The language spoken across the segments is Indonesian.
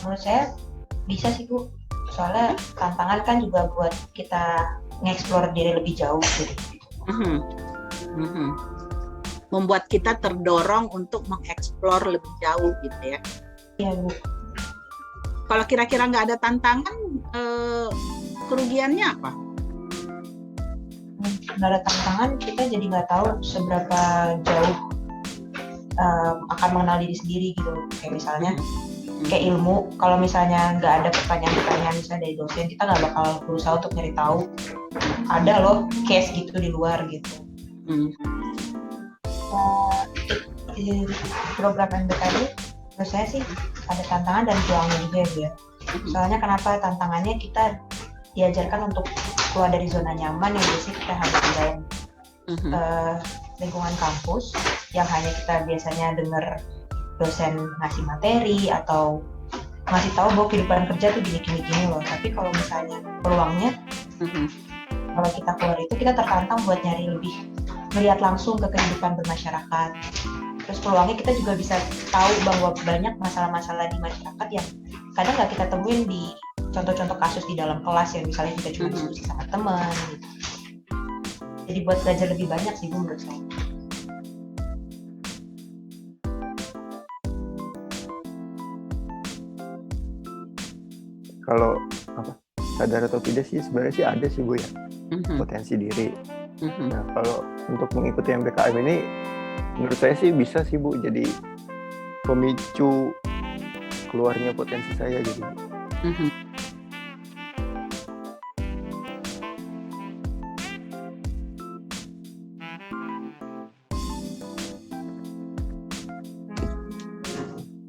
Menurut saya bisa sih Bu, soalnya tantangan kan juga buat kita nge-explore diri lebih jauh gitu. Membuat kita terdorong untuk mengeksplor lebih jauh gitu ya. Iya Bu. Kalau kira-kira nggak ada tantangan, kerugiannya apa? Nggak ada tantangan, kita jadi nggak tahu seberapa jauh akan mengenal diri sendiri gitu. Kayak misalnya kayak ilmu, kalau misalnya nggak ada pertanyaan-pertanyaan misalnya dari dosen, kita nggak bakal berusaha untuk nyari tahu ada loh case gitu di luar gitu. Di program MBK ini menurut saya sih ada tantangan dan peluangnya juga ya. Soalnya kenapa tantangannya, kita diajarkan untuk keluar dari zona nyaman yang biasanya kita hadapi di dalam lingkungan kampus, yang hanya kita biasanya dengar dosen ngasih materi atau ngasih tahu bahwa kehidupan kerja tuh gini loh. Tapi kalau misalnya peluangnya, kalau kita keluar itu kita tertantang buat nyari lebih, melihat langsung ke kehidupan bermasyarakat. Terus peluangnya kita juga bisa tahu bahwa banyak masalah-masalah di masyarakat yang kadang nggak kita temuin di contoh-contoh kasus di dalam kelas, yang misalnya kita cuma diskusi sama teman gitu. Jadi buat belajar lebih banyak sih menurut saya. Kalau sadar atau tidak sih sebenarnya sih ada sih Bu ya, potensi diri. Nah kalau untuk mengikuti MBKM ini menurut saya sih bisa sih Bu, jadi pemicu keluarnya potensi saya gitu.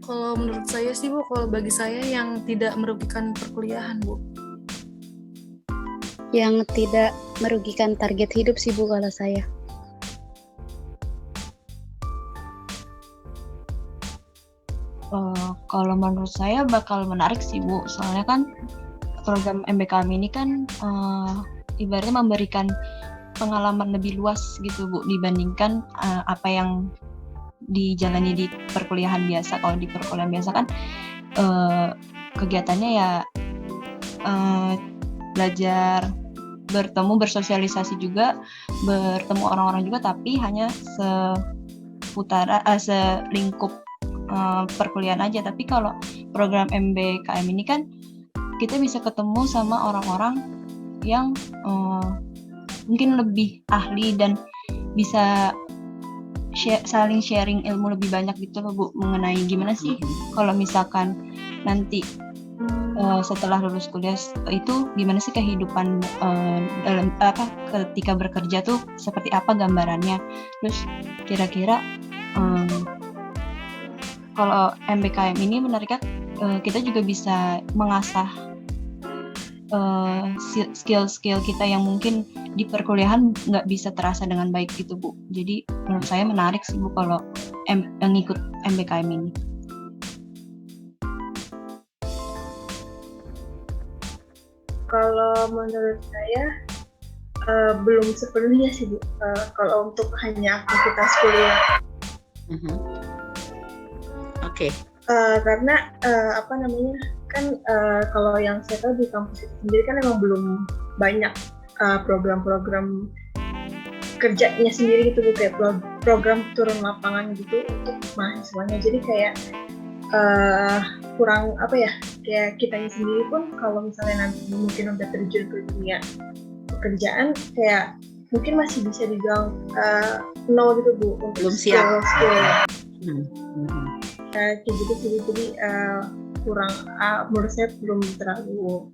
Kalau menurut saya sih Bu, kalau bagi saya yang tidak merugikan perkuliahan Bu. Yang tidak merugikan target hidup sih Bu kalau saya. Kalau menurut saya bakal menarik sih Bu, soalnya kan program MBKM ini kan ibaratnya memberikan pengalaman lebih luas gitu Bu, dibandingkan apa yang dijalani di perkuliahan biasa. Kalau di perkuliahan biasa kan kegiatannya ya belajar, bertemu, bersosialisasi juga, bertemu orang-orang juga, tapi hanya selingkup perkuliahan aja. Tapi kalau program MBKM ini kan kita bisa ketemu sama orang-orang yang mungkin lebih ahli dan bisa saling sharing ilmu lebih banyak gitu loh Bu, mengenai gimana sih kalau misalkan nanti setelah lulus kuliah itu gimana sih kehidupan dalam ketika bekerja tuh seperti apa gambarannya. Terus kira-kira kalau MBKM ini menariknya kita juga bisa mengasah skill-skill kita yang mungkin di perkuliahan nggak bisa terasa dengan baik gitu Bu. Jadi menurut saya menarik sih Bu kalau ngikut MBKM ini. Kalau menurut saya belum sepenuhnya sih Bu. Kalau untuk hanya aktivitas kuliah. Oke. Karena kan kalau yang saya tahu di kampus itu sendiri kan memang belum banyak program-program kerjanya sendiri gitu Bu, kayak program turun lapangan gitu untuk mahasiswanya. Jadi kayak kurang kayak kitanya sendiri pun kalau misalnya nanti mungkin udah terjun ke dunia pekerjaan, kayak mungkin masih bisa dibilang nol gitu Bu untuk belum siap. Kayak gitu sih, jadi kurang menurut saya belum terlalu